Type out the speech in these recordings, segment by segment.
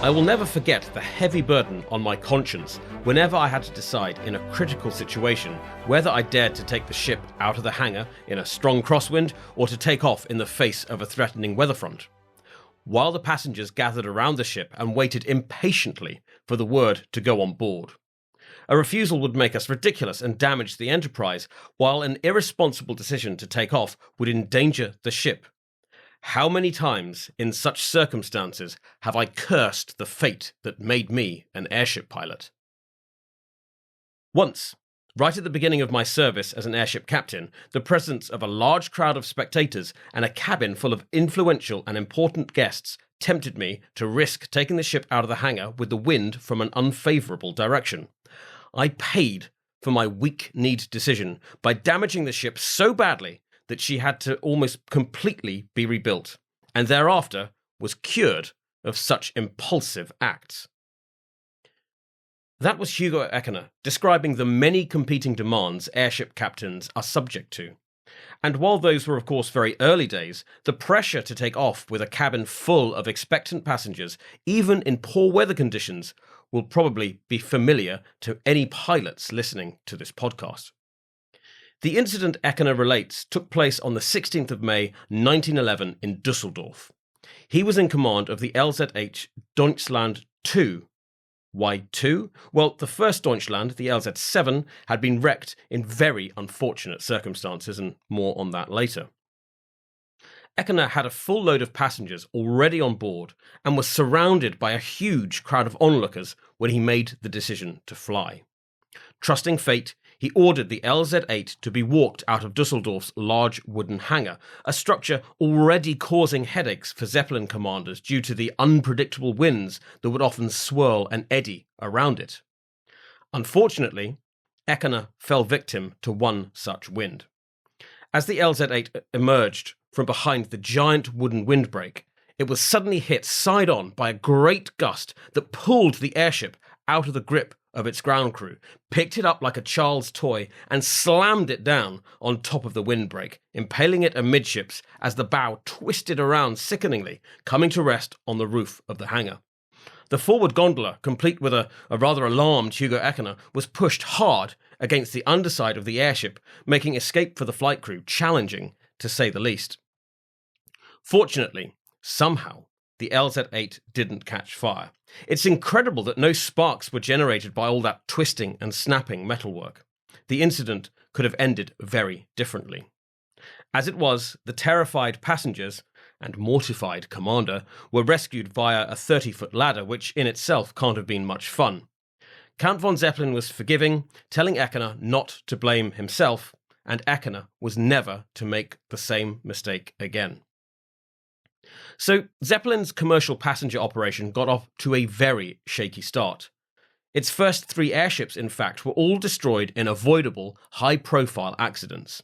I will never forget the heavy burden on my conscience whenever I had to decide in a critical situation whether I dared to take the ship out of the hangar in a strong crosswind or to take off in the face of a threatening weather front. While the passengers gathered around the ship and waited impatiently for the word to go on board. A refusal would make us ridiculous and damage the Enterprise, while an irresponsible decision to take off would endanger the ship. How many times in such circumstances have I cursed the fate that made me an airship pilot? Once, right at the beginning of my service as an airship captain, the presence of a large crowd of spectators and a cabin full of influential and important guests tempted me to risk taking the ship out of the hangar with the wind from an unfavourable direction. I paid for my weak-kneed decision by damaging the ship so badly that she had to almost completely be rebuilt, and thereafter was cured of such impulsive acts. That was Hugo Eckener describing the many competing demands airship captains are subject to. And while those were of course very early days, the pressure to take off with a cabin full of expectant passengers, even in poor weather conditions, will probably be familiar to any pilots listening to this podcast. The incident Eckener relates took place on the 16th of May 1911 in Dusseldorf. He was in command of the LZ-8 Deutschland II. Why 2? Well, the first Deutschland, the LZ-7, had been wrecked in very unfortunate circumstances, and more on that later. Eckener had a full load of passengers already on board and was surrounded by a huge crowd of onlookers when he made the decision to fly. Trusting fate, he ordered the LZ-8 to be walked out of Dusseldorf's large wooden hangar, a structure already causing headaches for Zeppelin commanders due to the unpredictable winds that would often swirl and eddy around it. Unfortunately, Eckener fell victim to one such wind. As the LZ-8 emerged from behind the giant wooden windbreak, it was suddenly hit side-on by a great gust that pulled the airship out of the grip of its ground crew, picked it up like a child's toy, and slammed it down on top of the windbreak, impaling it amidships as the bow twisted around sickeningly, coming to rest on the roof of the hangar. The forward gondola, complete with a rather alarmed Hugo Eckener, was pushed hard against the underside of the airship, making escape for the flight crew challenging, to say the least. Fortunately, somehow, the LZ-8 didn't catch fire. It's incredible that no sparks were generated by all that twisting and snapping metalwork. The incident could have ended very differently. As it was, the terrified passengers and mortified commander were rescued via a 30-foot ladder, which in itself can't have been much fun. Count von Zeppelin was forgiving, telling Eckener not to blame himself, and Eckener was never to make the same mistake again. So Zeppelin's commercial passenger operation got off to a very shaky start. Its first 3 airships, in fact, were all destroyed in avoidable, high-profile accidents.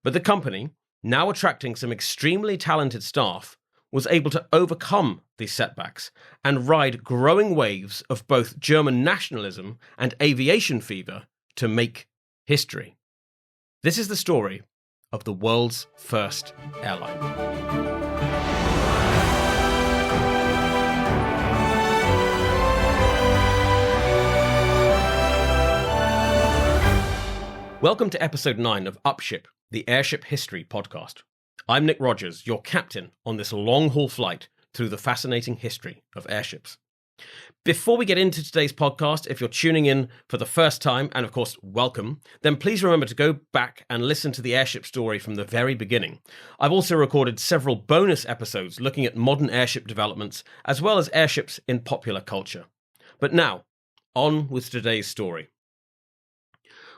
But the company, now attracting some extremely talented staff, was able to overcome these setbacks and ride growing waves of both German nationalism and aviation fever to make history. This is the story of the world's first airline. Welcome to episode 9 of Upship, the Airship History podcast. I'm Nick Rogers, your captain on this long-haul flight through the fascinating history of airships. Before we get into today's podcast, if you're tuning in for the first time, and of course, welcome, then please remember to go back and listen to the airship story from the very beginning. I've also recorded several bonus episodes looking at modern airship developments, as well as airships in popular culture. But now, on with today's story.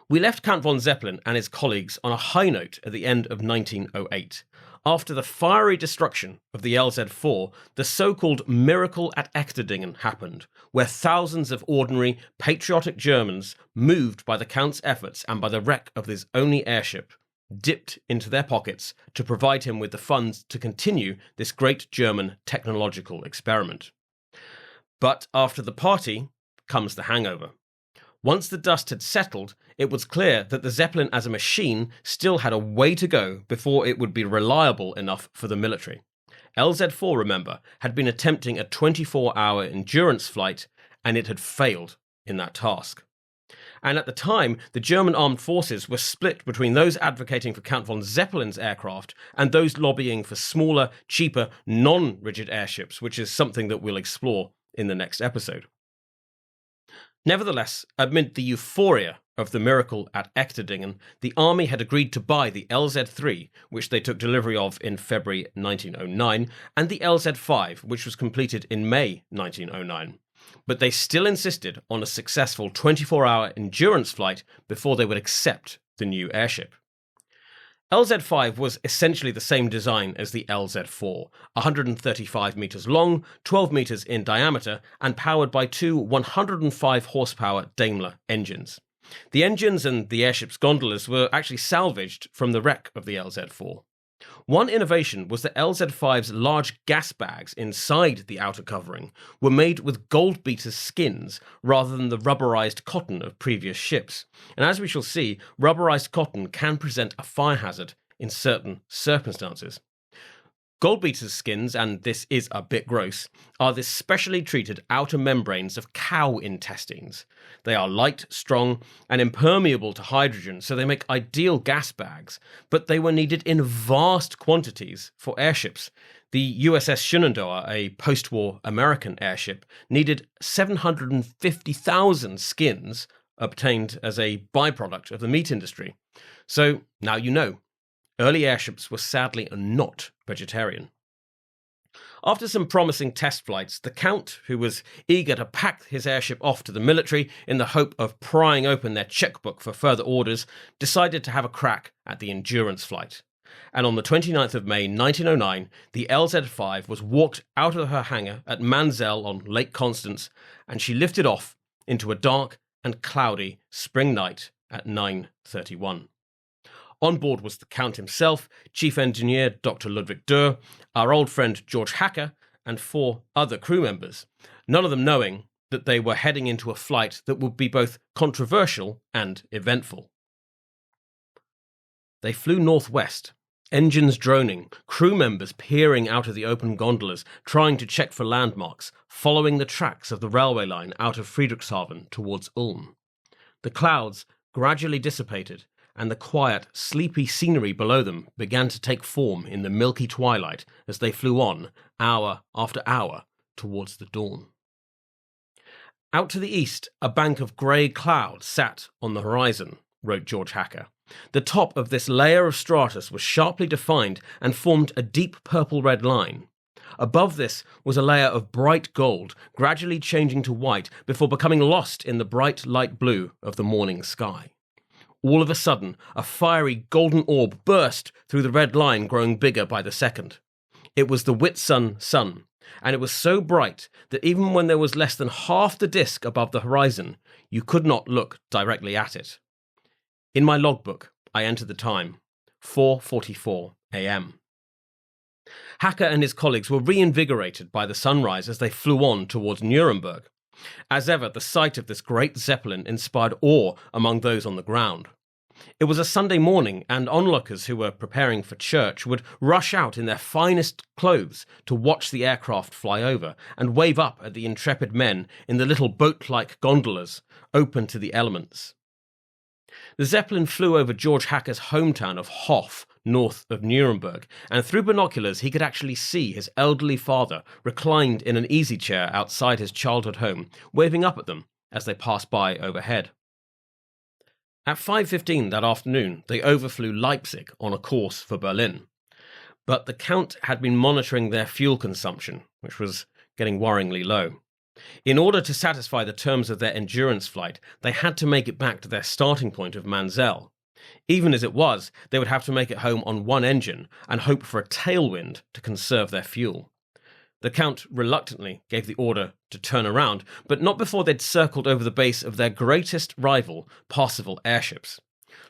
We left Count von Zeppelin and his colleagues on a high note at the end of 1908. After the fiery destruction of the LZ-4, the so-called miracle at Echterdingen happened, where thousands of ordinary, patriotic Germans, moved by the Count's efforts and by the wreck of his only airship, dipped into their pockets to provide him with the funds to continue this great German technological experiment. But after the party comes the hangover. Once the dust had settled, it was clear that the Zeppelin as a machine still had a way to go before it would be reliable enough for the military. LZ-4, remember, had been attempting a 24-hour endurance flight, and it had failed in that task. And at the time, the German armed forces were split between those advocating for Count von Zeppelin's aircraft and those lobbying for smaller, cheaper, non-rigid airships, which is something that we'll explore in the next episode. Nevertheless, amid the euphoria of the miracle at Eckener, the army had agreed to buy the LZ-3, which they took delivery of in February 1909, and the LZ-5, which was completed in May 1909. But they still insisted on a successful 24-hour endurance flight before they would accept the new airship. LZ-5 was essentially the same design as the LZ-4, 135 metres long, 12 metres in diameter, and powered by two 105 horsepower Daimler engines. The engines and the airship's gondolas were actually salvaged from the wreck of the LZ-4. One innovation was that LZ-5's large gas bags inside the outer covering were made with gold beater skins rather than the rubberized cotton of previous ships. And as we shall see, rubberized cotton can present a fire hazard in certain circumstances. Gold beater's skins, and this is a bit gross, are the specially treated outer membranes of cow intestines. They are light, strong, and impermeable to hydrogen, so they make ideal gas bags, but they were needed in vast quantities for airships. The USS Shenandoah, a post-war American airship, needed 750,000 skins obtained as a byproduct of the meat industry. So now you know. Early airships were sadly not vegetarian. After some promising test flights, the Count, who was eager to pack his airship off to the military in the hope of prying open their checkbook for further orders, decided to have a crack at the endurance flight. And on the 29th of May 1909, the LZ-5 was walked out of her hangar at Manzel on Lake Constance, and she lifted off into a dark and cloudy spring night at 9:31. On board was the Count himself, Chief Engineer Dr. Ludwig Durr, our old friend George Hacker, and 4 other crew members, none of them knowing that they were heading into a flight that would be both controversial and eventful. They flew northwest, engines droning, crew members peering out of the open gondolas, trying to check for landmarks, following the tracks of the railway line out of Friedrichshafen towards Ulm. The clouds gradually dissipated, and the quiet, sleepy scenery below them began to take form in the milky twilight as they flew on, hour after hour, towards the dawn. Out to the east, a bank of grey cloud sat on the horizon, wrote George Hacker. The top of this layer of stratus was sharply defined and formed a deep purple-red line. Above this was a layer of bright gold, gradually changing to white before becoming lost in the bright light blue of the morning sky. All of a sudden, a fiery golden orb burst through the red line, growing bigger by the second. It was the Whitsun sun, and it was so bright that even when there was less than half the disk above the horizon, you could not look directly at it. In my logbook, I entered the time, 4:44 a.m. Hacker and his colleagues were reinvigorated by the sunrise as they flew on towards Nuremberg. As ever, the sight of this great Zeppelin inspired awe among those on the ground. It was a Sunday morning, and onlookers who were preparing for church would rush out in their finest clothes to watch the aircraft fly over and wave up at the intrepid men in the little boat-like gondolas open to the elements. The Zeppelin flew over George Hacker's hometown of Hof, north of Nuremberg, and through binoculars he could actually see his elderly father reclined in an easy chair outside his childhood home, waving up at them as they passed by overhead. At 5:15 that afternoon, they overflew Leipzig on a course for Berlin. But the Count had been monitoring their fuel consumption, which was getting worryingly low. In order to satisfy the terms of their endurance flight, they had to make it back to their starting point of Manzel. Even as it was, they would have to make it home on one engine and hope for a tailwind to conserve their fuel. The Count reluctantly gave the order to turn around, but not before they'd circled over the base of their greatest rival, Parsifal airships.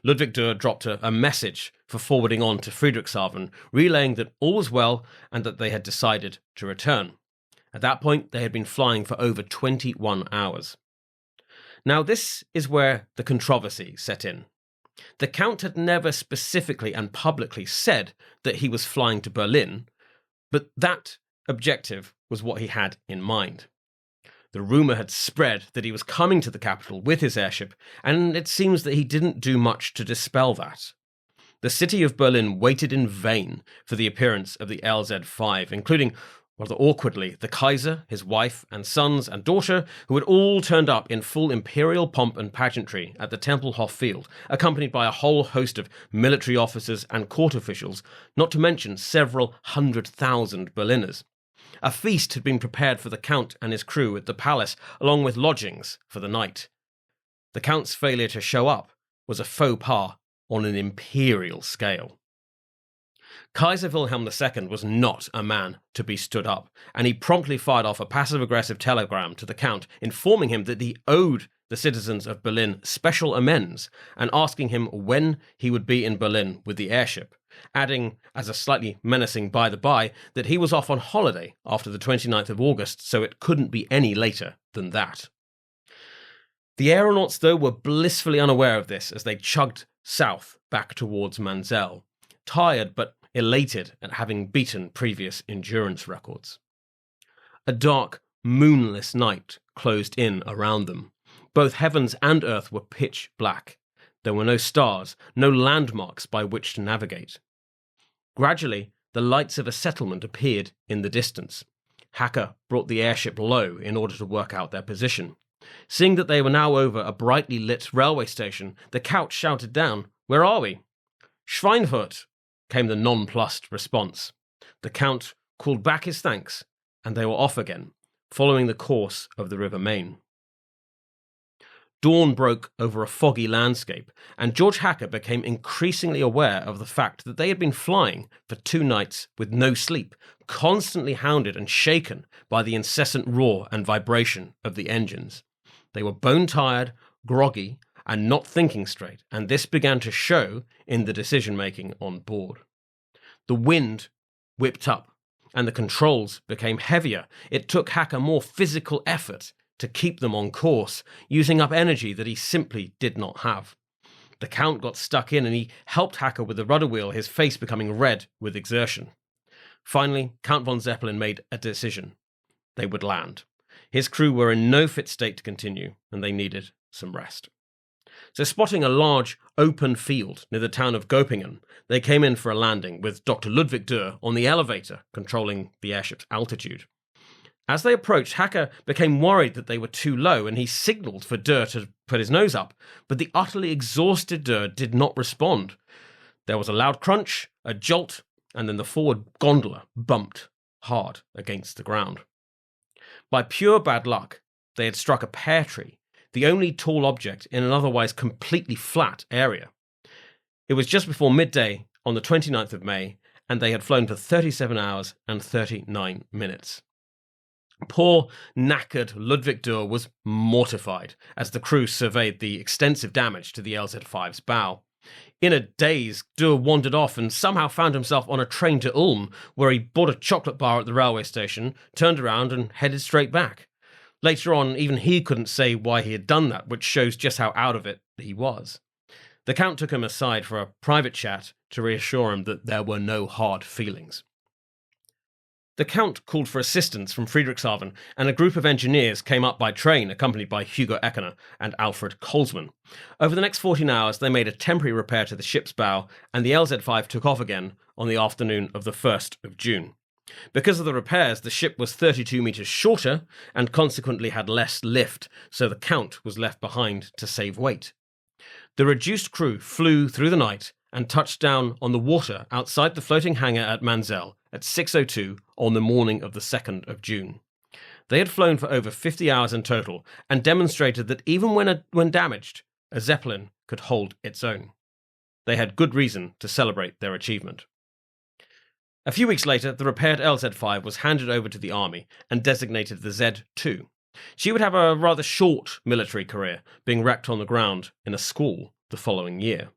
Ludwig Durr dropped a message for forwarding on to Friedrichshafen, relaying that all was well and that they had decided to return. At that point, they had been flying for over 21 hours. Now, this is where the controversy set in. The Count had never specifically and publicly said that he was flying to Berlin, But that objective was what he had in mind. The rumour had spread that he was coming to the capital with his airship, and it seems that he didn't do much to dispel that. The city of Berlin waited in vain for the appearance of the LZ-5, including, rather awkwardly, the Kaiser, his wife and sons and daughter, who had all turned up in full imperial pomp and pageantry at the Tempelhof field, accompanied by a whole host of military officers and court officials, not to mention several 100,000 Berliners. A feast had been prepared for the Count and his crew at the palace, along with lodgings for the night. The Count's failure to show up was a faux pas on an imperial scale. Kaiser Wilhelm II was not a man to be stood up, and he promptly fired off a passive-aggressive telegram to the Count, informing him that he owed the citizens of Berlin special amends and asking him when he would be in Berlin with the airship, adding, as a slightly menacing by-the-by, that he was off on holiday after the 29th of August, so it couldn't be any later than that. The aeronauts, though, were blissfully unaware of this as they chugged south back towards Manzel, tired but elated at having beaten previous endurance records. A dark, moonless night closed in around them. Both heavens and earth were pitch black. There were no stars, no landmarks by which to navigate. Gradually, the lights of a settlement appeared in the distance. Hacker brought the airship low in order to work out their position. Seeing that they were now over a brightly lit railway station, the Count shouted down, "Where are we?" "Schweinfurt," came the nonplussed response. The Count called back his thanks, and they were off again, following the course of the River Main. Dawn broke over a foggy landscape, and George Hacker became increasingly aware of the fact that they had been flying for 2 nights with no sleep, constantly hounded and shaken by the incessant roar and vibration of the engines. They were bone-tired, groggy, and not thinking straight, and this began to show in the decision-making on board. The wind whipped up, and the controls became heavier. It took Hacker more physical effort to keep them on course, using up energy that he simply did not have. The Count got stuck in, and he helped Hacker with the rudder wheel, his face becoming red with exertion. Finally, Count von Zeppelin made a decision. They would land. His crew were in no fit state to continue, and they needed some rest. So, spotting a large, open field near the town of Göppingen, they came in for a landing, with Dr. Ludwig Dürr on the elevator controlling the airship's altitude. As they approached, Hacker became worried that they were too low, and he signalled for Dürr to put his nose up, but the utterly exhausted Dürr did not respond. There was a loud crunch, a jolt, and then the forward gondola bumped hard against the ground. By pure bad luck, they had struck a pear tree, the only tall object in an otherwise completely flat area. It was just before midday on the 29th of May, and they had flown for 37 hours and 39 minutes. Poor, knackered Ludwig Dürr was mortified as the crew surveyed the extensive damage to the LZ-5's bow. In a daze, Dürr wandered off and somehow found himself on a train to Ulm, where he bought a chocolate bar at the railway station, turned around and headed straight back. Later on, even he couldn't say why he had done that, which shows just how out of it he was. The Count took him aside for a private chat to reassure him that there were no hard feelings. The Count called for assistance from Friedrichshafen, and a group of engineers came up by train, accompanied by Hugo Eckener and Alfred Kolsman. Over the next 14 hours, they made a temporary repair to the ship's bow, and the LZ-5 took off again on the afternoon of the 1st of June. Because of the repairs, the ship was 32 metres shorter, and consequently had less lift, so the Count was left behind to save weight. The reduced crew flew through the night and touched down on the water outside the floating hangar at Manzel at 6:02 on the morning of the 2nd of June. They had flown for over 50 hours in total and demonstrated that even when damaged, a Zeppelin could hold its own. They had good reason to celebrate their achievement. A few weeks later, the repaired LZ-5 was handed over to the army and designated the Z-2. She would have a rather short military career, being wrecked on the ground in a squall the following year.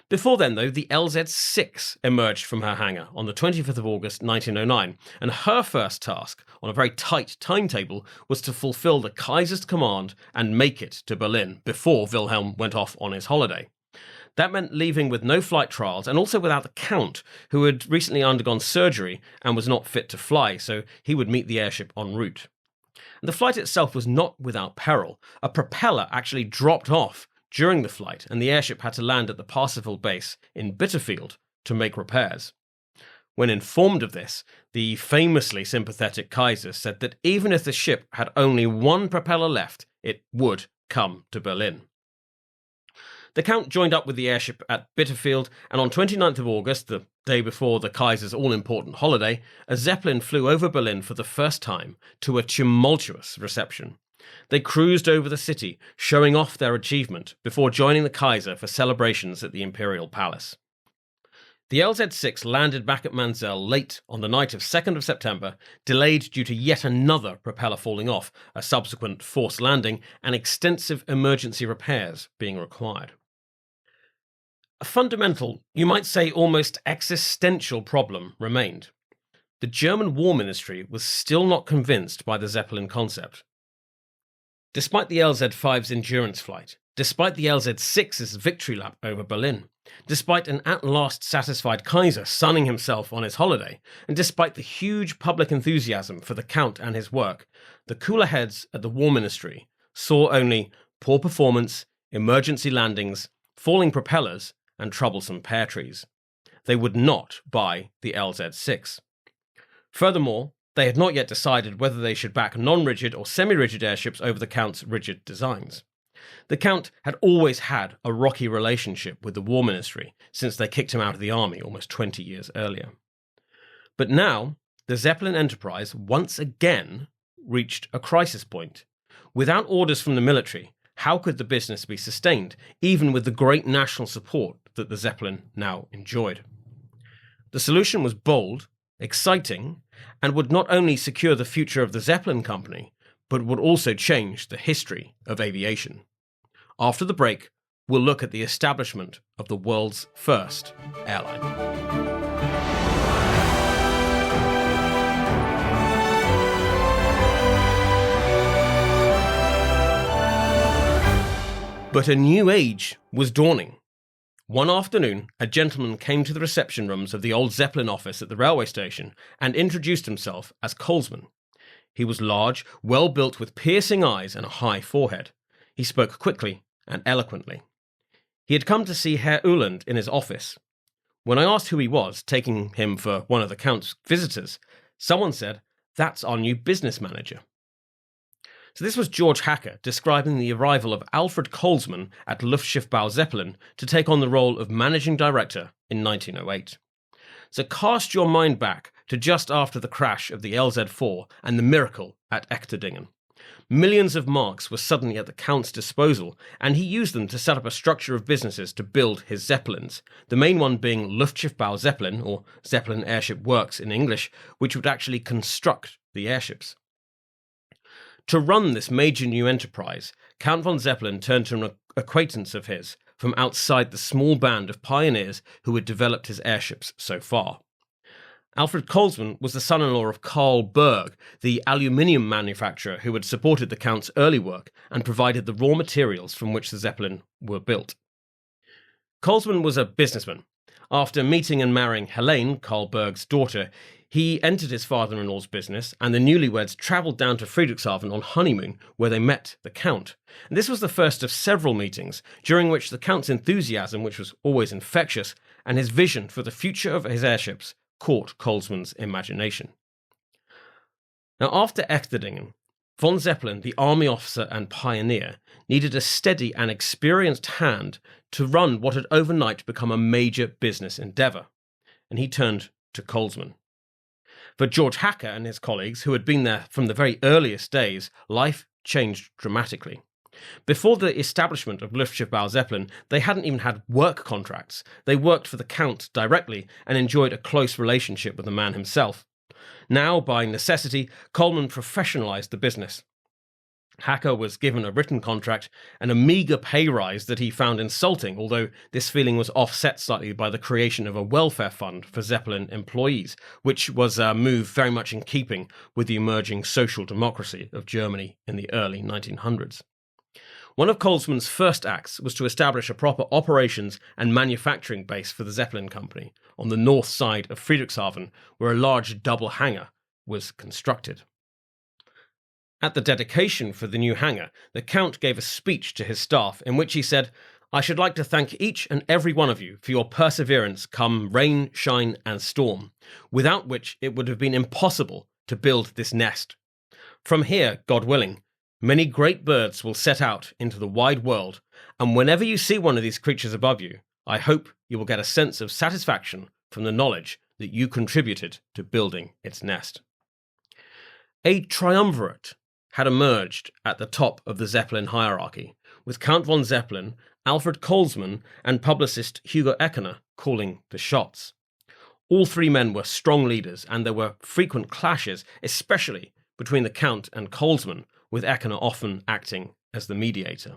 Before then, though, the LZ-6 emerged from her hangar on the 25th of August 1909, and her first task, on a very tight timetable, was to fulfill the Kaiser's command and make it to Berlin before Wilhelm went off on his holiday. That meant leaving with no flight trials and also without the Count, who had recently undergone surgery and was not fit to fly, so he would meet the airship en route. The flight itself was not without peril. A propeller actually dropped off during the flight, and the airship had to land at the Parsifal base in Bitterfield to make repairs. When informed of this, the famously sympathetic Kaiser said that even if the ship had only one propeller left, it would come to Berlin. The Count joined up with the airship at Bitterfield, and on 29th of August, the day before the Kaiser's all-important holiday, a Zeppelin flew over Berlin for the first time to a tumultuous reception. They cruised over the city, showing off their achievement, before joining the Kaiser for celebrations at the Imperial Palace. The LZ-6 landed back at Manzel late on the night of 2nd of September, delayed due to yet another propeller falling off, a subsequent forced landing, and extensive emergency repairs being required. A fundamental, you might say almost existential problem remained. The German War Ministry was still not convinced by the Zeppelin concept. Despite the LZ-5's endurance flight, despite the LZ-6's victory lap over Berlin, despite an at-last satisfied Kaiser sunning himself on his holiday, and despite the huge public enthusiasm for the Count and his work, the cooler heads at the War Ministry saw only poor performance, emergency landings, falling propellers, and troublesome pear trees. They would not buy the LZ-6. Furthermore, they had not yet decided whether they should back non-rigid or semi-rigid airships over the Count's rigid designs. The Count had always had a rocky relationship with the War Ministry since they kicked him out of the army almost 20 years earlier. But now, the Zeppelin enterprise once again reached a crisis point. Without orders from the military, how could the business be sustained, even with the great national support that the Zeppelin now enjoyed? The solution was bold, exciting, and would not only secure the future of the Zeppelin Company, but would also change the history of aviation. After the break, we'll look at the establishment of the world's first airline. But a new age was dawning. One afternoon, a gentleman came to the reception rooms of the old Zeppelin office at the railway station and introduced himself as Colesman. He was large, well-built with piercing eyes and a high forehead. He spoke quickly and eloquently. He had come to see Herr Uhland in his office. When I asked who he was, taking him for one of the Count's visitors, someone said, "That's our new business manager." So this was George Hacker describing the arrival of Alfred Colesman at Luftschiffbau Zeppelin to take on the role of managing director in 1908. So cast your mind back to just after the crash of the LZ-4 and the miracle at Echterdingen. Millions of marks were suddenly at the Count's disposal, and he used them to set up a structure of businesses to build his Zeppelins, the main one being Luftschiffbau Zeppelin, or Zeppelin Airship Works in English, which would actually construct the airships. To run this major new enterprise, Count von Zeppelin turned to an acquaintance of his from outside the small band of pioneers who had developed his airships so far. Alfred Colesman was the son-in-law of Carl Berg, the aluminium manufacturer who had supported the Count's early work and provided the raw materials from which the Zeppelin were built. Colesman was a businessman. After meeting and marrying Helene, Carl Berg's daughter, he entered his father-in-law's business, and the newlyweds travelled down to Friedrichshafen on honeymoon, where they met the Count. And this was the first of several meetings, during which the Count's enthusiasm, which was always infectious, and his vision for the future of his airships caught Colesman's imagination. Now, after Echterdingen, von Zeppelin, the army officer and pioneer, needed a steady and experienced hand to run what had overnight become a major business endeavour, and he turned to Colesman. For George Hacker and his colleagues, who had been there from the very earliest days, life changed dramatically. Before the establishment of Luftschiffbau Zeppelin, they hadn't even had work contracts. They worked for the Count directly and enjoyed a close relationship with the man himself. Now, by necessity, Coleman professionalised the business. Hacker was given a written contract and a meagre pay rise that he found insulting, although this feeling was offset slightly by the creation of a welfare fund for Zeppelin employees, which was a move very much in keeping with the emerging social democracy of Germany in the early 1900s. One of Colsman's first acts was to establish a proper operations and manufacturing base for the Zeppelin Company on the north side of Friedrichshafen, where a large double hangar was constructed. At the dedication for the new hangar, the Count gave a speech to his staff in which he said, "I should like to thank each and every one of you for your perseverance come rain, shine and storm, without which it would have been impossible to build this nest. From here, God willing, many great birds will set out into the wide world, and whenever you see one of these creatures above you, I hope you will get a sense of satisfaction from the knowledge that you contributed to building its nest." A triumvirate had emerged at the top of the Zeppelin hierarchy, with Count von Zeppelin, Alfred Colsman, and publicist Hugo Eckener calling the shots. All three men were strong leaders, and there were frequent clashes, especially between the Count and Colsman, with Eckener often acting as the mediator.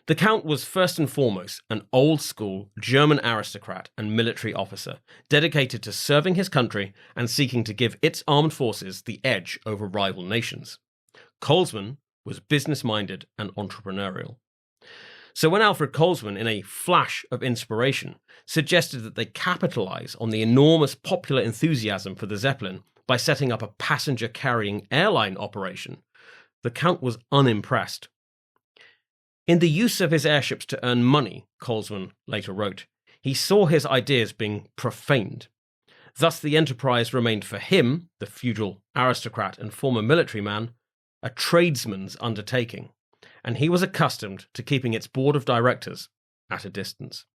The Count was first and foremost an old-school German aristocrat and military officer, dedicated to serving his country and seeking to give its armed forces the edge over rival nations. Colsman was business-minded and entrepreneurial. So when Alfred Colsman, in a flash of inspiration, suggested that they capitalize on the enormous popular enthusiasm for the Zeppelin by setting up a passenger-carrying airline operation, the Count was unimpressed. In the use of his airships to earn money, Colsman later wrote, he saw his ideas being profaned. Thus the enterprise remained for him, the feudal aristocrat and former military man, a tradesman's undertaking, and he was accustomed to keeping its board of directors at a distance.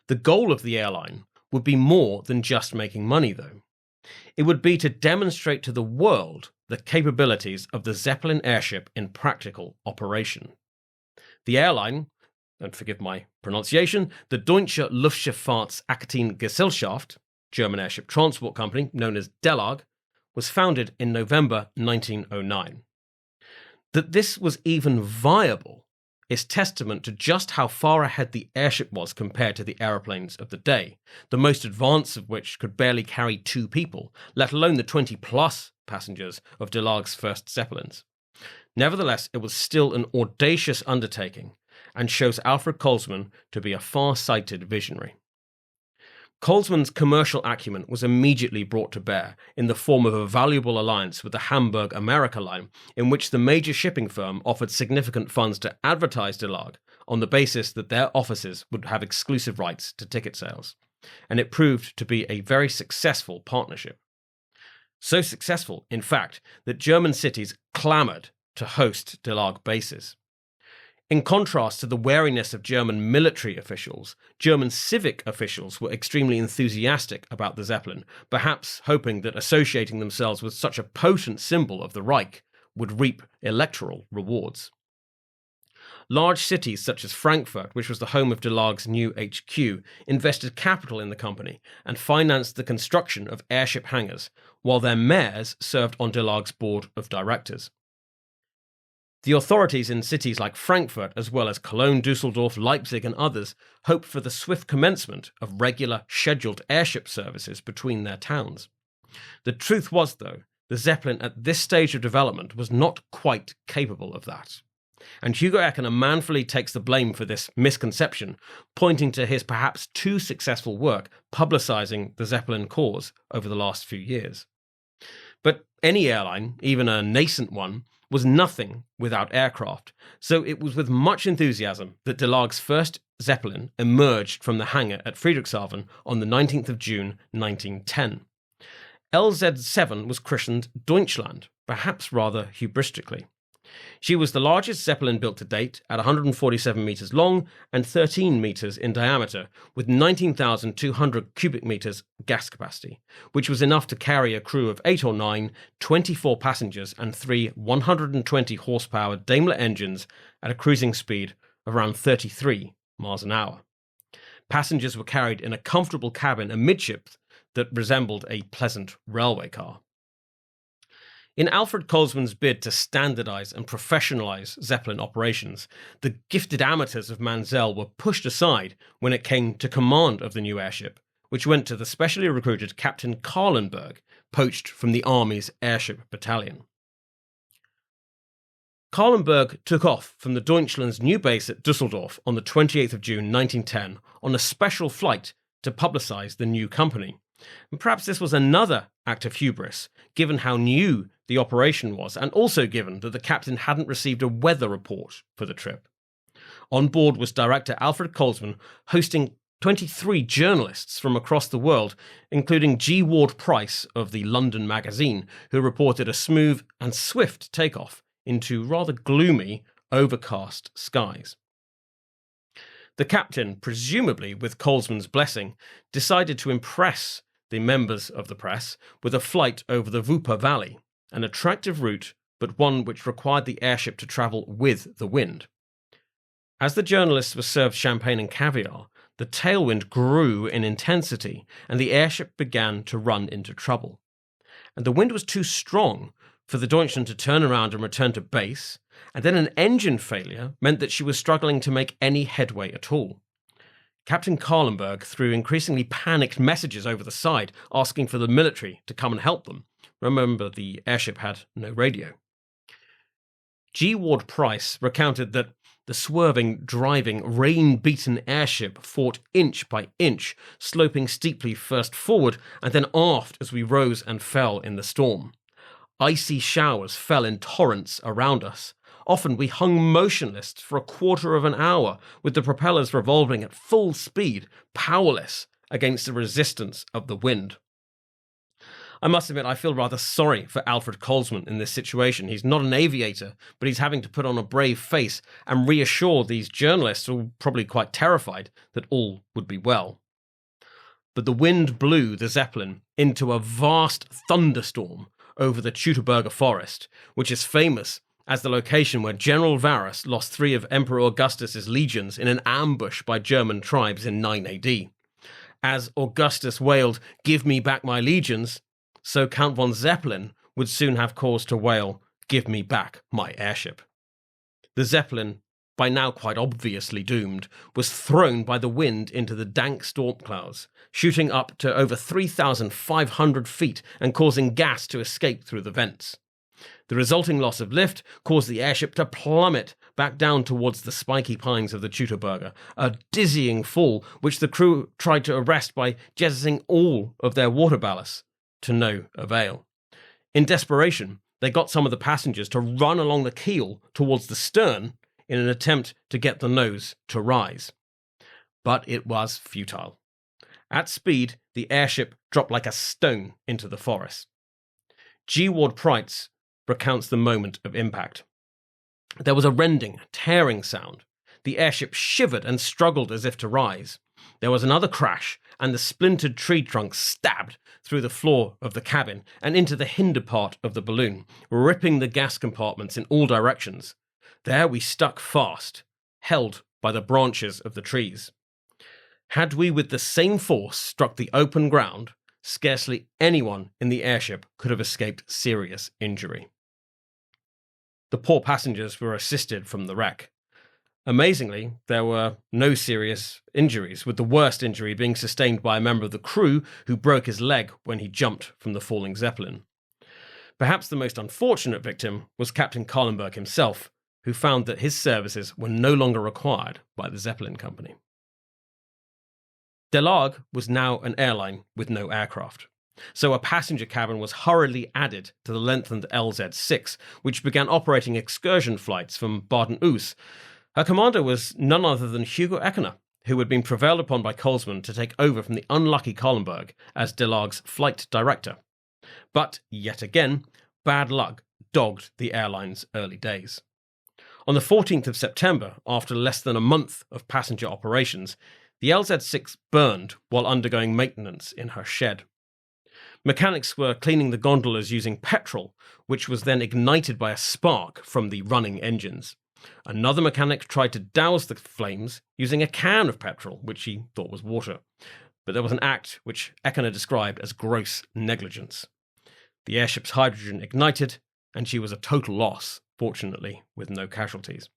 The goal of the airline would be more than just making money, though. It would be to demonstrate to the world the capabilities of the Zeppelin airship in practical operation. The airline, and forgive my pronunciation, the Deutsche Luftfahrtsaktiengesellschaft, German airship transport company known as DELAG, was founded in November 1909. That this was even viable is testament to just how far ahead the airship was compared to the aeroplanes of the day, the most advanced of which could barely carry 2 people, let alone the 20-plus passengers of DELAG's first Zeppelins. Nevertheless, it was still an audacious undertaking, and shows Alfred Colsman to be a far-sighted visionary. Colsman's commercial acumen was immediately brought to bear in the form of a valuable alliance with the Hamburg America line, in which the major shipping firm offered significant funds to advertise DELAG on the basis that their offices would have exclusive rights to ticket sales, and it proved to be a very successful partnership. So successful, in fact, that German cities clamoured to host DELAG bases. In contrast to the wariness of German military officials, German civic officials were extremely enthusiastic about the Zeppelin, perhaps hoping that associating themselves with such a potent symbol of the Reich would reap electoral rewards. Large cities such as Frankfurt, which was the home of DELAG's new HQ, invested capital in the company and financed the construction of airship hangars, while their mayors served on DELAG's board of directors. The authorities in cities like Frankfurt, as well as Cologne, Dusseldorf, Leipzig and others, hoped for the swift commencement of regular, scheduled airship services between their towns. The truth was, though, the Zeppelin at this stage of development was not quite capable of that. And Hugo Eckener manfully takes the blame for this misconception, pointing to his perhaps too successful work publicizing the Zeppelin cause over the last few years. But any airline, even a nascent one, was nothing without aircraft, so it was with much enthusiasm that DELAG's first Zeppelin emerged from the hangar at Friedrichshafen on the 19th of June 1910. LZ-7 was christened Deutschland, perhaps rather hubristically. She was the largest Zeppelin built to date, at 147 metres long and 13 metres in diameter, with 19,200 cubic metres gas capacity, which was enough to carry a crew of 8 or 9, 24 passengers and 3 120 horsepower Daimler engines at a cruising speed of around 33 miles an hour. Passengers were carried in a comfortable cabin amidships that resembled a pleasant railway car. In Alfred Colsman's bid to standardize and professionalize Zeppelin operations, the gifted amateurs of Mansell were pushed aside when it came to command of the new airship, which went to the specially recruited Captain Karlenberg, poached from the Army's airship battalion. Kahlenberg took off from the Deutschland's new base at Dusseldorf on the 28th of June 1910 on a special flight to publicise the new company. And perhaps this was another act of hubris, given how new the operation was, and also given that the captain hadn't received a weather report for the trip. On board was director Alfred Kolsman, hosting 23 journalists from across the world, including G. Ward Price of the London Magazine, who reported a smooth and swift takeoff into rather gloomy, overcast skies. The captain, presumably with Kolsman's blessing, decided to impress the members of the press with a flight over the Wupper Valley, an attractive route, but one which required the airship to travel with the wind. As the journalists were served champagne and caviar, the tailwind grew in intensity, and the airship began to run into trouble. And the wind was too strong for the Deutschland to turn around and return to base, and then an engine failure meant that she was struggling to make any headway at all. Captain Kahlenberg threw increasingly panicked messages over the side, asking for the military to come and help them. Remember, the airship had no radio. G. Ward Price recounted that the swerving, driving, rain-beaten airship fought inch by inch, sloping steeply first forward and then aft as we rose and fell in the storm. Icy showers fell in torrents around us. Often we hung motionless for a quarter of an hour, with the propellers revolving at full speed, powerless against the resistance of the wind. I must admit, I feel rather sorry for Alfred Kolsman in this situation. He's not an aviator, but he's having to put on a brave face and reassure these journalists, who are probably quite terrified, that all would be well. But the wind blew the Zeppelin into a vast thunderstorm over the Teutoburger forest, which is famous as the location where General Varus lost 3 of Emperor Augustus's legions in an ambush by German tribes in 9 AD. As Augustus wailed, "Give me back my legions," so Count von Zeppelin would soon have cause to wail, "Give me back my airship." The Zeppelin, by now quite obviously doomed, was thrown by the wind into the dank storm clouds, shooting up to over 3,500 feet and causing gas to escape through the vents. The resulting loss of lift caused the airship to plummet back down towards the spiky pines of the Teutoburger, a dizzying fall which the crew tried to arrest by jettisoning all of their water ballast, to no avail. In desperation, they got some of the passengers to run along the keel towards the stern in an attempt to get the nose to rise. But it was futile. At speed, the airship dropped like a stone into the forest. G. Ward Price recounts the moment of impact. There was a rending, tearing sound. The airship shivered and struggled as if to rise. There was another crash, and the splintered tree trunk stabbed through the floor of the cabin and into the hinder part of the balloon, ripping the gas compartments in all directions. There we stuck fast, held by the branches of the trees. Had we with the same force struck the open ground, scarcely anyone in the airship could have escaped serious injury. The poor passengers were assisted from the wreck. Amazingly, there were no serious injuries, with the worst injury being sustained by a member of the crew who broke his leg when he jumped from the falling Zeppelin. Perhaps the most unfortunate victim was Captain Kahlenberg himself, who found that his services were no longer required by the Zeppelin Company. DELAG was now an airline with no aircraft, so a passenger cabin was hurriedly added to the lengthened LZ-6, which began operating excursion flights from Baden-Oos. Her commander was none other than Hugo Eckener, who had been prevailed upon by Kolsman to take over from the unlucky Kahlenberg as DELAG's flight director. But, yet again, bad luck dogged the airline's early days. On the 14th of September, after less than a month of passenger operations, the LZ-6 burned while undergoing maintenance in her shed. Mechanics were cleaning the gondolas using petrol, which was then ignited by a spark from the running engines. Another mechanic tried to douse the flames using a can of petrol, which he thought was water. But there was an act which Eckener described as gross negligence. The airship's hydrogen ignited, and she was a total loss, fortunately with no casualties.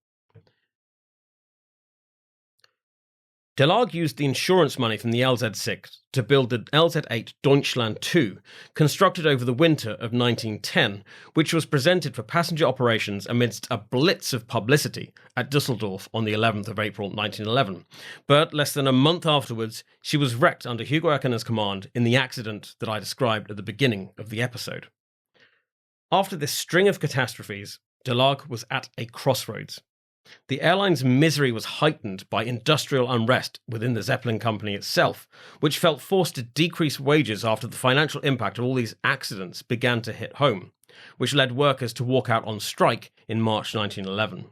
DELAG used the insurance money from the LZ-6 to build the LZ-8 Deutschland II, constructed over the winter of 1910, which was presented for passenger operations amidst a blitz of publicity at Dusseldorf on the 11th of April 1911. But less than a month afterwards, she was wrecked under Hugo Eckener's command in the accident that I described at the beginning of the episode. After this string of catastrophes, DELAG was at a crossroads. The airline's misery was heightened by industrial unrest within the Zeppelin Company itself, which felt forced to decrease wages after the financial impact of all these accidents began to hit home, which led workers to walk out on strike in March 1911.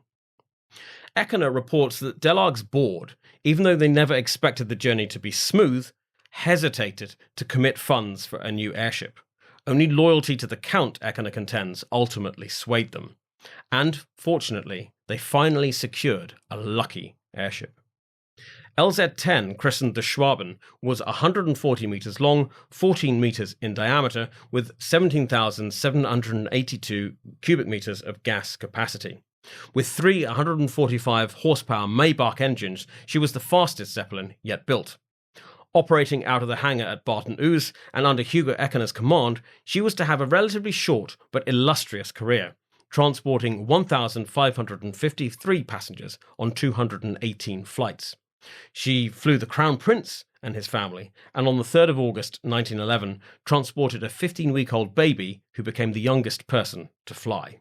Eckener reports that DELAG's board, even though they never expected the journey to be smooth, hesitated to commit funds for a new airship. Only loyalty to the Count, Eckener contends, ultimately swayed them. And, fortunately, they finally secured a lucky airship. LZ-10, christened the Schwaben, was 140 metres long, 14 metres in diameter, with 17,782 cubic metres of gas capacity. With three 145 horsepower Maybach engines, she was the fastest Zeppelin yet built. Operating out of the hangar at Barton-Oos and under Hugo Eckener's command, she was to have a relatively short but illustrious career, transporting 1,553 passengers on 218 flights. She flew the Crown Prince and his family, and on the 3rd of August 1911 transported a 15-week-old baby who became the youngest person to fly.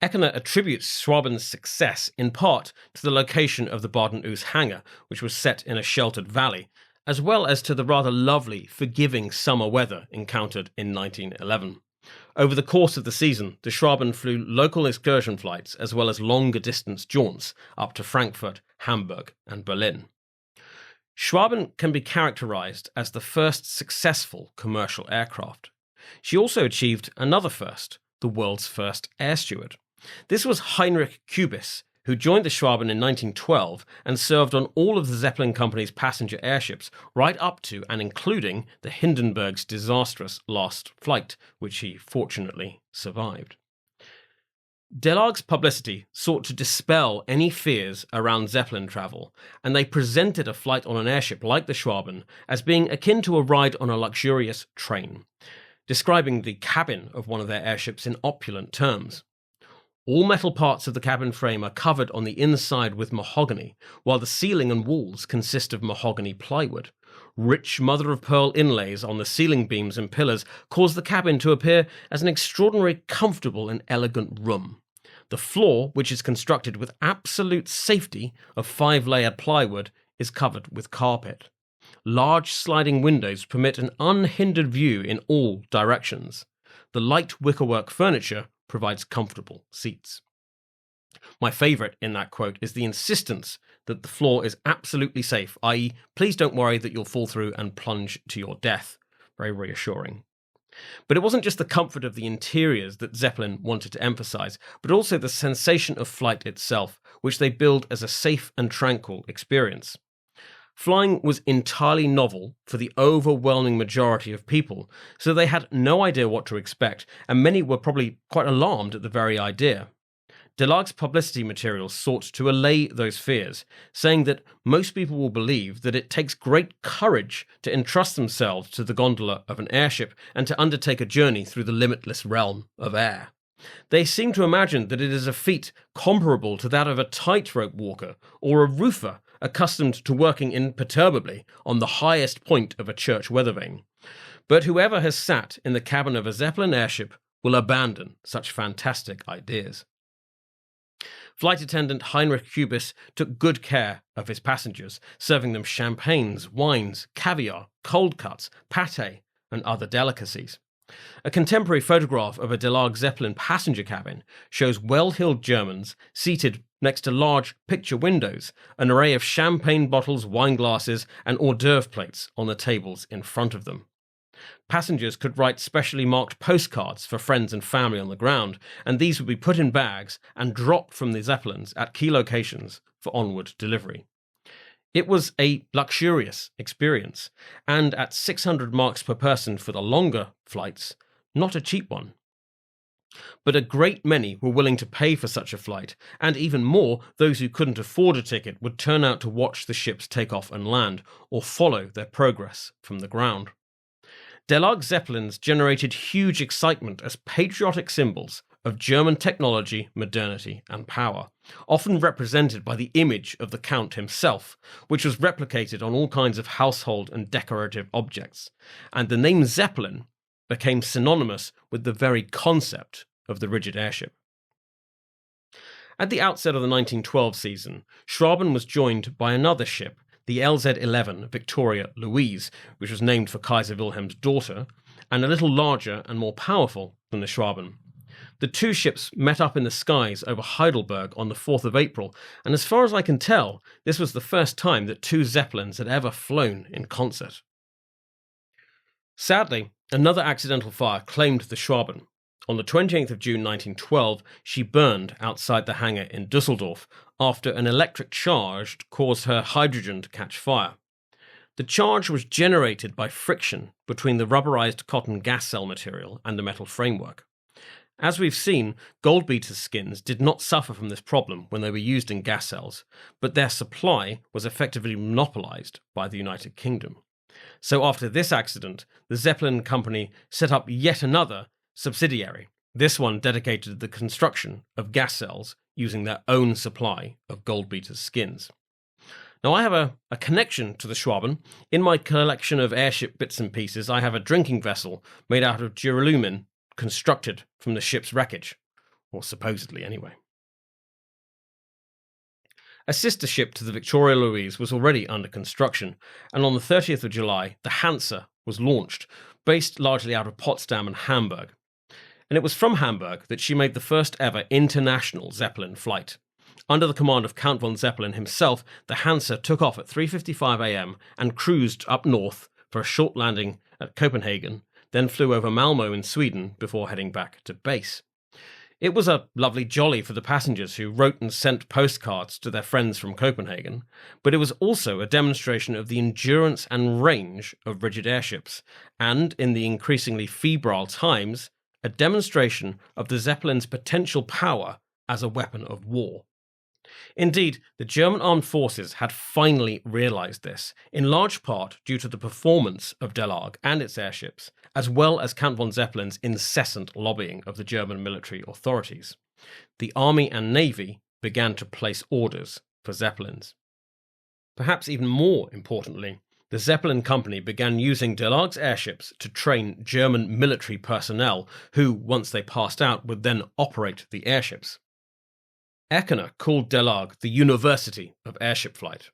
Eckener attributes Schwaben's success in part to the location of the Barton-Oos hangar, which was set in a sheltered valley, as well as to the rather lovely, forgiving summer weather encountered in 1911. Over the course of the season, the Schwaben flew local excursion flights as well as longer-distance jaunts up to Frankfurt, Hamburg, and Berlin. Schwaben can be characterized as the first successful commercial aircraft. She also achieved another first, the world's first air steward. This was Heinrich Kubis, who joined the Schwaben in 1912 and served on all of the Zeppelin Company's passenger airships, right up to and including the Hindenburg's disastrous last flight, which he fortunately survived. DELAG's publicity sought to dispel any fears around Zeppelin travel, and they presented a flight on an airship like the Schwaben as being akin to a ride on a luxurious train, describing the cabin of one of their airships in opulent terms. All metal parts of the cabin frame are covered on the inside with mahogany, while the ceiling and walls consist of mahogany plywood. Rich mother-of-pearl inlays on the ceiling beams and pillars cause the cabin to appear as an extraordinarily comfortable and elegant room. The floor, which is constructed with absolute safety of 5-layered plywood, is covered with carpet. Large sliding windows permit an unhindered view in all directions. The light wickerwork furniture provides comfortable seats. My favourite in that quote is the insistence that the floor is absolutely safe, i.e., please don't worry that you'll fall through and plunge to your death. Very reassuring. But it wasn't just the comfort of the interiors that Zeppelin wanted to emphasise, but also the sensation of flight itself, which they billed as a safe and tranquil experience. Flying was entirely novel for the overwhelming majority of people, so they had no idea what to expect, and many were probably quite alarmed at the very idea. DELAG's publicity materials sought to allay those fears, saying that most people will believe that it takes great courage to entrust themselves to the gondola of an airship and to undertake a journey through the limitless realm of air. They seem to imagine that it is a feat comparable to that of a tightrope walker or a roofer accustomed to working imperturbably on the highest point of a church weather vane. But whoever has sat in the cabin of a Zeppelin airship will abandon such fantastic ideas. Flight attendant Heinrich Kubis took good care of his passengers, serving them champagnes, wines, caviar, cold cuts, pâté, and other delicacies. A contemporary photograph of a DELAG Zeppelin passenger cabin shows well-heeled Germans seated next to large picture windows, an array of champagne bottles, wine glasses, and hors d'oeuvre plates on the tables in front of them. Passengers could write specially marked postcards for friends and family on the ground, and these would be put in bags and dropped from the Zeppelins at key locations for onward delivery. It was a luxurious experience, and at 600 marks per person for the longer flights, not a cheap one. But a great many were willing to pay for such a flight, and even more, those who couldn't afford a ticket would turn out to watch the ships take off and land, or follow their progress from the ground. DELAG Zeppelins generated huge excitement as patriotic symbols of German technology, modernity, and power, often represented by the image of the Count himself, which was replicated on all kinds of household and decorative objects, and the name Zeppelin became synonymous with the very concept of the rigid airship. At the outset of the 1912 season, Schraben was joined by another ship, the LZ-11 Victoria Louise, which was named for Kaiser Wilhelm's daughter, and a little larger and more powerful than the Schraben. The two ships met up in the skies over Heidelberg on the 4th of April, and as far as I can tell, this was the first time that two Zeppelins had ever flown in concert. Sadly, another accidental fire claimed the Schraben. On the 28th of June 1912, she burned outside the hangar in Düsseldorf after an electric charge caused her hydrogen to catch fire. The charge was generated by friction between the rubberized cotton gas cell material and the metal framework. As we've seen, goldbeater skins did not suffer from this problem when they were used in gas cells, but their supply was effectively monopolized by the United Kingdom. So after this accident, the Zeppelin Company set up yet another subsidiary, this one dedicated to the construction of gas cells using their own supply of goldbeater skins. Now, I have a connection to the Schwaben. In my collection of airship bits and pieces, I have a drinking vessel made out of duralumin constructed from the ship's wreckage, or supposedly anyway. A sister ship to the Victoria Louise was already under construction, and on the 30th of July, the Hansa was launched, based largely out of Potsdam and Hamburg. And it was from Hamburg that she made the first ever international Zeppelin flight. Under the command of Count von Zeppelin himself, the Hansa took off at 3:55 a.m. and cruised up north for a short landing at Copenhagen, then flew over Malmö in Sweden before heading back to base. It was a lovely jolly for the passengers who wrote and sent postcards to their friends from Copenhagen, but it was also a demonstration of the endurance and range of rigid airships, and, in the increasingly febrile times, a demonstration of the Zeppelin's potential power as a weapon of war. Indeed, the German armed forces had finally realized this, in large part due to the performance of DELAG and its airships, as well as Count von Zeppelin's incessant lobbying of the German military authorities. The army and navy began to place orders for Zeppelins. Perhaps even more importantly, the Zeppelin Company began using DELAG's airships to train German military personnel who, once they passed out, would then operate the airships. Eckener called DELAG the University of Airship Flight.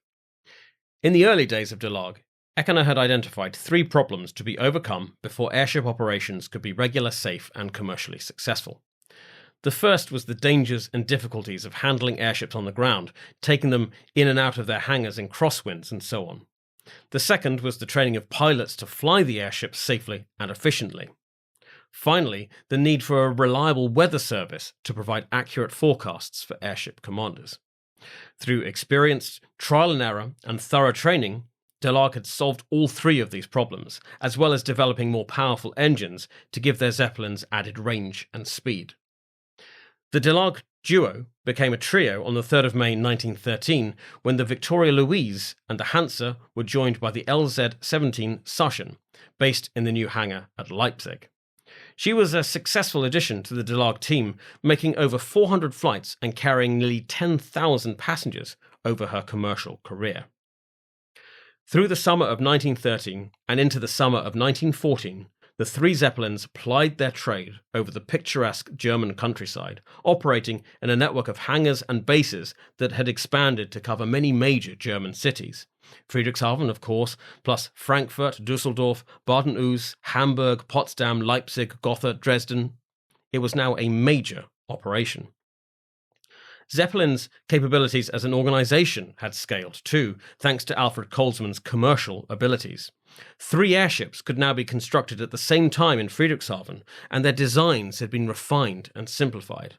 In the early days of DELAG, Eckener had identified 3 problems to be overcome before airship operations could be regular, safe, and commercially successful. The first was the dangers and difficulties of handling airships on the ground, taking them in and out of their hangars in crosswinds and so on. The second was the training of pilots to fly the airships safely and efficiently. Finally, the need for a reliable weather service to provide accurate forecasts for airship commanders. Through experienced trial and error and thorough training, DELAG had solved all 3 of these problems, as well as developing more powerful engines to give their Zeppelins added range and speed. The DELAG duo became a trio on the 3rd of May 1913 when the Victoria Louise and the Hansa were joined by the LZ-17 Sachsen, based in the new hangar at Leipzig. She was a successful addition to the DELAG team, making over 400 flights and carrying nearly 10,000 passengers over her commercial career. Through the summer of 1913 and into the summer of 1914, the 3 Zeppelins plied their trade over the picturesque German countryside, operating in a network of hangars and bases that had expanded to cover many major German cities. Friedrichshafen, of course, plus Frankfurt, Düsseldorf, Baden-Uyss, Hamburg, Potsdam, Leipzig, Gotha, Dresden. It was now a major operation. Zeppelin's capabilities as an organization had scaled too, thanks to Alfred Kolzmann's commercial abilities. 3 airships could now be constructed at the same time in Friedrichshafen, and their designs had been refined and simplified.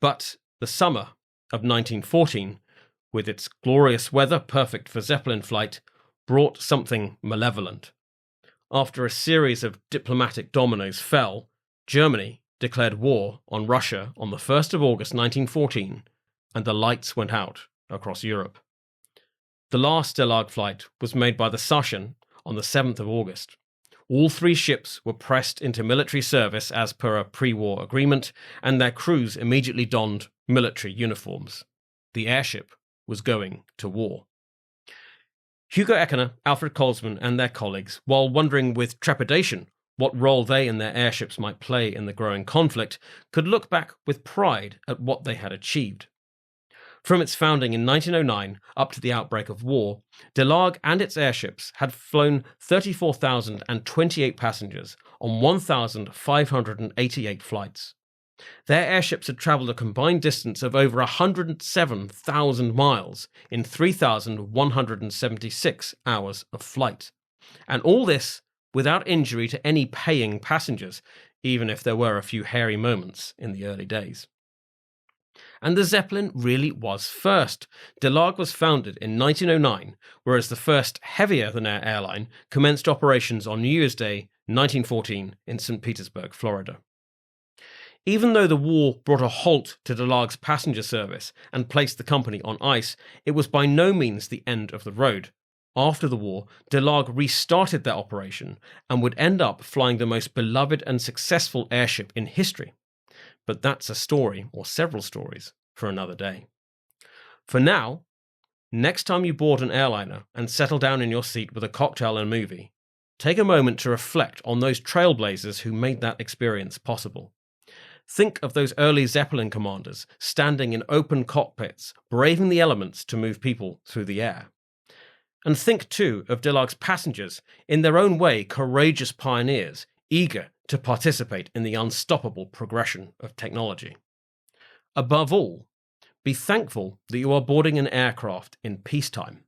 But the summer of 1914, with its glorious weather perfect for Zeppelin flight, brought something malevolent. After a series of diplomatic dominoes fell, Germany declared war on Russia on the 1st of August 1914, and the lights went out across Europe. The last DELAG flight was made by the Sachin on the 7th of August. All 3 ships were pressed into military service as per a pre-war agreement, and their crews immediately donned military uniforms. The airship was going to war. Hugo Eckener, Alfred Colsman, and their colleagues, while wondering with trepidation what role they and their airships might play in the growing conflict, could look back with pride at what they had achieved. From its founding in 1909 up to the outbreak of war, DELAG and its airships had flown 34,028 passengers on 1,588 flights. Their airships had travelled a combined distance of over 107,000 miles in 3,176 hours of flight. And all this without injury to any paying passengers, even if there were a few hairy moments in the early days. And the Zeppelin really was first. DELAG was founded in 1909, whereas the first heavier-than-air airline commenced operations on New Year's Day, 1914, in St. Petersburg, Florida. Even though the war brought a halt to DELAG's passenger service and placed the company on ice, it was by no means the end of the road. After the war, DELAG restarted their operation and would end up flying the most beloved and successful airship in history. But that's a story, or several stories, for another day. For now, next time you board an airliner and settle down in your seat with a cocktail and a movie, take a moment to reflect on those trailblazers who made that experience possible. Think of those early Zeppelin commanders standing in open cockpits, braving the elements to move people through the air. And think too of DELAG's passengers, in their own way courageous pioneers, eager to participate in the unstoppable progression of technology. Above all, be thankful that you are boarding an aircraft in peacetime.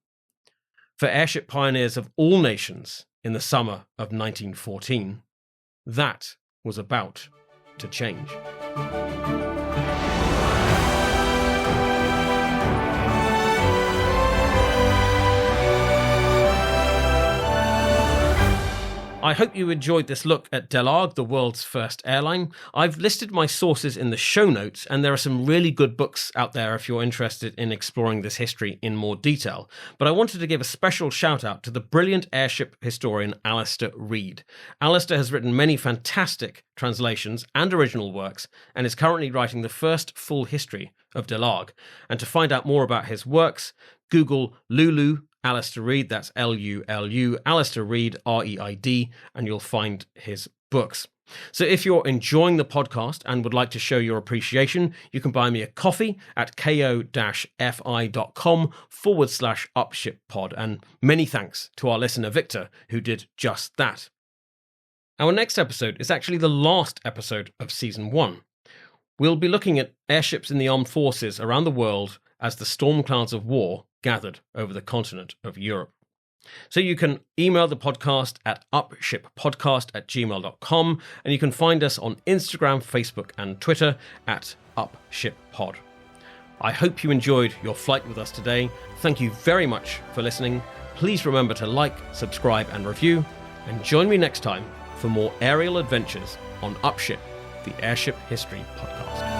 For airship pioneers of all nations in the summer of 1914, that was about to change. I hope you enjoyed this look at DELAG, the world's first airline. I've listed my sources in the show notes, and there are some really good books out there if you're interested in exploring this history in more detail. But I wanted to give a special shout out to the brilliant airship historian Alastair Reid. Alastair has written many fantastic translations and original works, and is currently writing the first full history of DELAG. And to find out more about his works, Google Lulu Alastair Reid, that's L-U-L-U, Alastair Reid, R-E-I-D, and you'll find his books. So if you're enjoying the podcast and would like to show your appreciation, you can buy me a coffee at ko-fi.com/upshippod. And many thanks to our listener Victor, who did just that. Our next episode is actually the last episode of Season 1. We'll be looking at airships in the armed forces around the world as the storm clouds of war gathered over the continent of Europe. So you can email the podcast at upshippodcast@gmail.com, and you can find us on Instagram, Facebook, and Twitter at upshippod. I hope you enjoyed your flight with us today. Thank you very much for listening. Please remember to like, subscribe, and review, and join me next time for more aerial adventures on Upship, the Airship History Podcast.